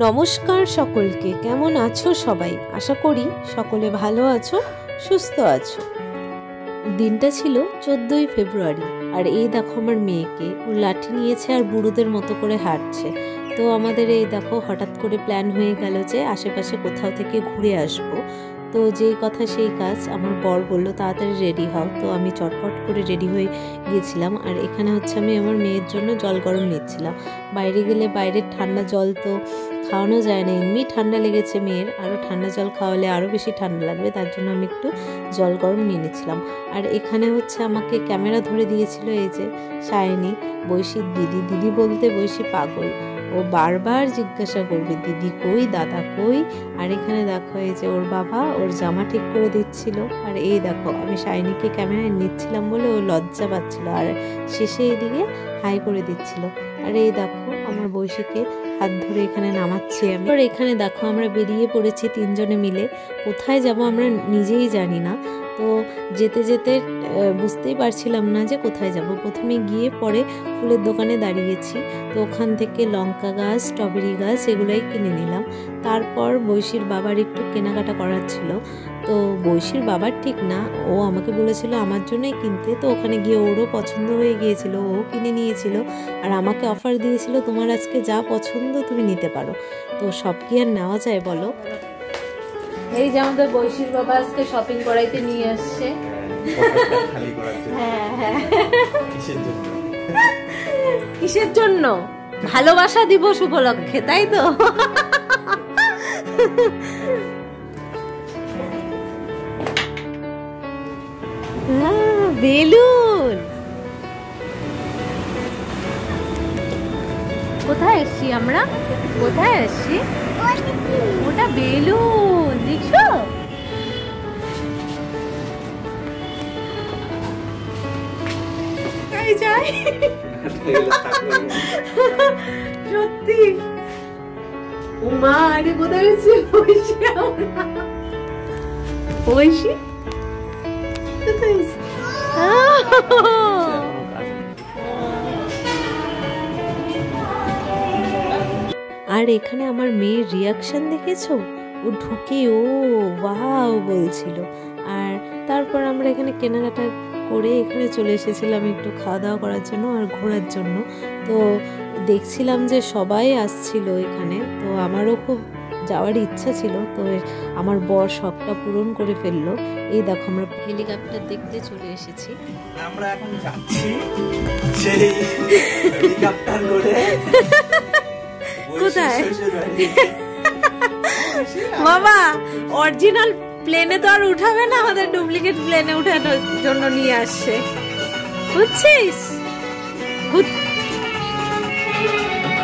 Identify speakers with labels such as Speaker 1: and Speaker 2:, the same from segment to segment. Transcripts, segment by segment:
Speaker 1: নমস্কার সকলকে, কেমন আছো সবাই? আশা করি সকলে ভালো আছো, সুস্থ আছো। দিনটা ছিল 14ই ফেব্রুয়ারি, আর এই দেখো আমার মেয়েকে, ও লাঠি নিয়েছে আর বুড়োদের মতো করে হাঁটছে। তো আমাদের এই দেখো হঠাৎ করে প্ল্যান হয়ে গেল যে আশেপাশে কোথাও থেকে ঘুরে আসবো। তো যেই কথা সেই কাজ, আমার বর বললো তাড়াতাড়ি রেডি হও। তো আমি চটপট করে রেডি হয়ে গিয়েছিলাম। আর এখানে হচ্ছে আমি আমার মেয়ের জন্য জল গরম নিচ্ছিলাম। বাইরে গেলে বাইরের ঠান্ডা জল তো খাওয়ানো যায় না, এমনি ঠান্ডা লেগেছে মেয়ের, আরও ঠান্ডা জল খাওয়ালে আরও বেশি ঠান্ডা লাগবে, তার জন্য আমি একটু জল গরম নিয়ে নিচ্ছিলাম। আর এখানে হচ্ছে আমাকে ক্যামেরা ধরে দিয়েছিল এই যে সায়নী, বৈশীর দিদি। দিদি বলতে বৈশী পাগল, ও বারবার জিজ্ঞাসা করবে দিদি কই, দাদা কই। আর এখানে দেখো এই যে ওর বাবা ওর জামা ঠিক করে দিচ্ছিল। আর এই দেখো আমি সায়নীকে ক্যামেরায় নিচ্ছিলাম বলে ও লজ্জা পাচ্ছিল, আর শেষে এদিকে হাই করে দিচ্ছিল। আর এই দেখো আমার বৈশীকে হাত ধরে এখানে নামাচ্ছি আমি। আর এখানে দেখো আমরা বেরিয়ে পড়েছি তিনজনে মিলে। কোথায় যাব আমরা নিজেই জানি না। তো যেতে যেতে বুঝতেই পারছিলাম না যে কোথায় যাব। প্রথমে গিয়ে পরে ফুলের দোকানে দাঁড়িয়েছি। তো ওখান থেকে লঙ্কা গাছ, স্ট্রবেরি গাছ এগুলোই কিনে নিলাম। তারপর বৈশীর বাবার একটু কেনাকাটা করার ছিল। তো বৈশীর বাবার ঠিক না, ও আমাকে বলেছিল আমার জন্যই কিনতে। তো ওখানে গিয়ে ওরও পছন্দ হয়ে গিয়েছিল, ও কিনে নিয়েছিল। আর আমাকে অফার দিয়েছিল তোমার আজকে যা পছন্দ তুমি নিতে পারো। তো সব কি আর নেওয়া যায় বলো। এই যে আমাদের বৈশীর বাবা আজকে শপিং করাইতে নিয়ে আসছে। হ্যাঁ হ্যাঁ, কিসের জন্য? ভালোবাসা দিবস উপলক্ষে, তাই তো? বেলুন। কোথায় এসছি আমরা? কোথায় এসছি? ওটা বেলুন, দেখছো? সত্যি উমা, আরে কোথায় এসছি? বৈশী বৈশী আর এখানে আমার মেয়ের রিয়াকশন দেখেছো? ও ঢুকে ও ওয়াও বলছিল। আর তারপর আমরা এখানে কেনাকাটা করে এখানে চলে এসেছিলাম একটু খাওয়া দাওয়া করার জন্য আর ঘোরার জন্য। তো দেখছিলাম যে সবাই আসছিল এখানে, তো আমারও খুব যাওয়ার ইচ্ছা ছিল। তো আমার বর শখটা পূরণ করে ফেললো। এই দেখো আমরা হেলিকপ্টার দেখতে চলে এসেছি।
Speaker 2: আমরা এখন যাচ্ছি সেই হেলিকপ্টার করে
Speaker 1: কোথায়? বাবা অরিজিনাল প্লেনে তো আর উঠাবে না, আমাদের ডুপ্লিকেট প্লেনে উঠানোর জন্য নিয়ে আসছে, বুঝছিস?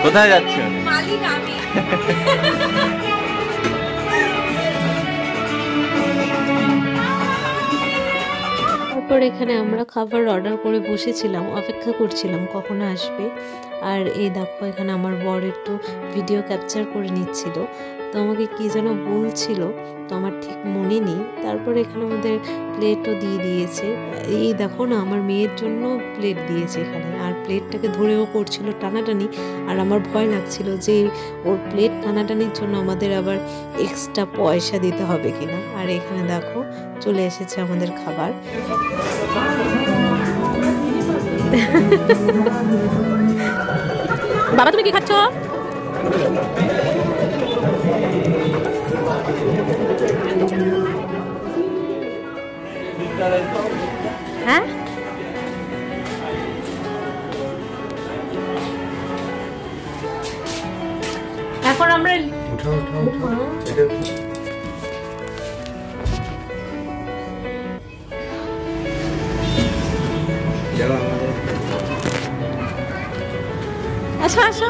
Speaker 2: কোথায় যাচ্ছে?
Speaker 1: মালিক আমি। তারপর এখানে আমরা খাবার অর্ডার করে বসেছিলাম, অপেক্ষা করছিলাম কখন আসবে। আর এই দেখো এখানে আমার বর একটু ভিডিও ক্যাপচার করে নিচ্ছিল। তো আমাকে কি যেন বলছিল, তো আমার ঠিক মনে নেই। তারপর এখানে আমাদের প্লেটও দিয়ে দিয়েছে। এই দেখো না, আমার মেয়ের জন্য প্লেট দিয়েছে এখানে। আর প্লেটটাকে ধরেও করছিল টানাটানি। আর আমার ভয় লাগছিল যে ওর প্লেট টানাটানির জন্য আমাদের আবার এক্সট্রা পয়সা দিতে হবে কিনা। আর এখানে দেখো চলে এসেছে আমাদের খাবার। বাবা তুমি কি খাচ্ছ? হ্যাঁ এখন আমরা আচ্ছা আসো।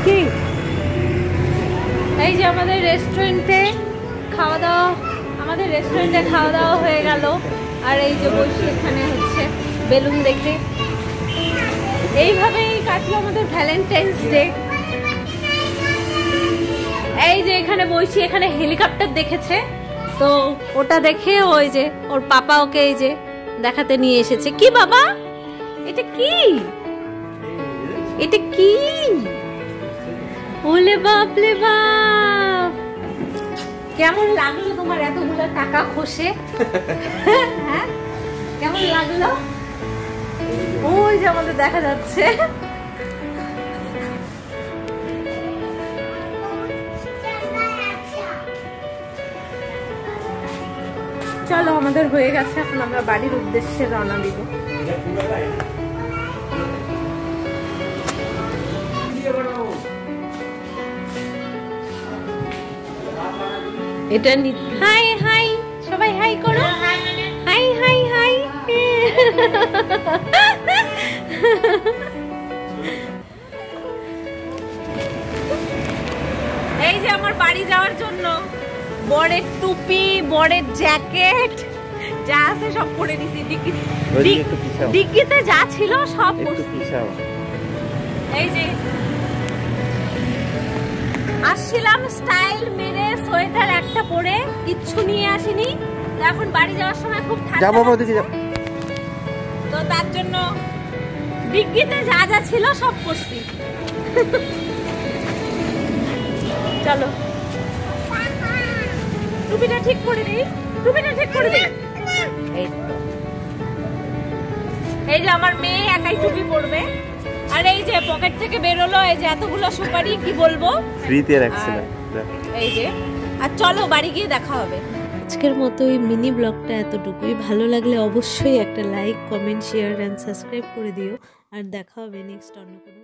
Speaker 1: কি এই যে আমাদের রেস্টুরেন্টে খাওয়া দাওয়া হয়ে গেল। আর এই যে বসে এখানে হচ্ছে বেলুন দেখে এইভাবেই কাটলো আমাদের ভ্যালেন্টাইন্স ডে। এই যে এখানে বসে এখানে হেলিকপ্টার দেখেছে, তো ওটা দেখে ওই যে ওর পাপা ওকে এই যে দেখাতে নিয়ে এসেছে। কি বাবা এটা কি? এটা কি? ওলে বাপ লে বাপ, কেমন লাগলো তোমার এতগুলো টাকা খসে? হ্যাঁ কেমন লাগলো? ওই যে আমাদের দেখা যাচ্ছে। চলো আমাদের হয়ে গেছে, এখন আমরা বাড়ির উদ্দেশ্যে রওনা দিব। এটা হাই হাই, সবাই হাই করো, হাই হাই হাই। এই যে আমার বাড়ি যাওয়ার জন্য বড়ের টুপি, বড়ের জ্যাকেট যা আছে সব পরে নিছি। ডিগ্গিতে যা ছিল সব পরছি। এই যে আসছিলাম স্টাইল মেরে সোয়েটার একটা পরে, কিচ্ছু নিয়ে আসিনি। তো এখন বাড়ি যাওয়ার সময় খুব ঠান্ডা, তো তার জন্য ডিগ্গিতে যা যা ছিল সব পরছি। চলো টুপিটা ঠিক করে দিই, টুপিটা ঠিক করে দিই। এই যে আমার মেয়ে একাই টুপি পরবে। আর এই যে পকেট থেকে বেরোলো এই যে এতগুলো সুপারি, কি বলবো, ফ্রিতে রাখছিলাম। এই যে, আর চলো বাড়ি গিয়ে দেখা হবে। আজকের মতো এই মিনি ব্লগটা এতটুকুই। ভালো লাগলে অবশ্যই একটা like, comment, share and subscribe করে দিও। আর দেখা হবে নেক্সট অন্য কোনো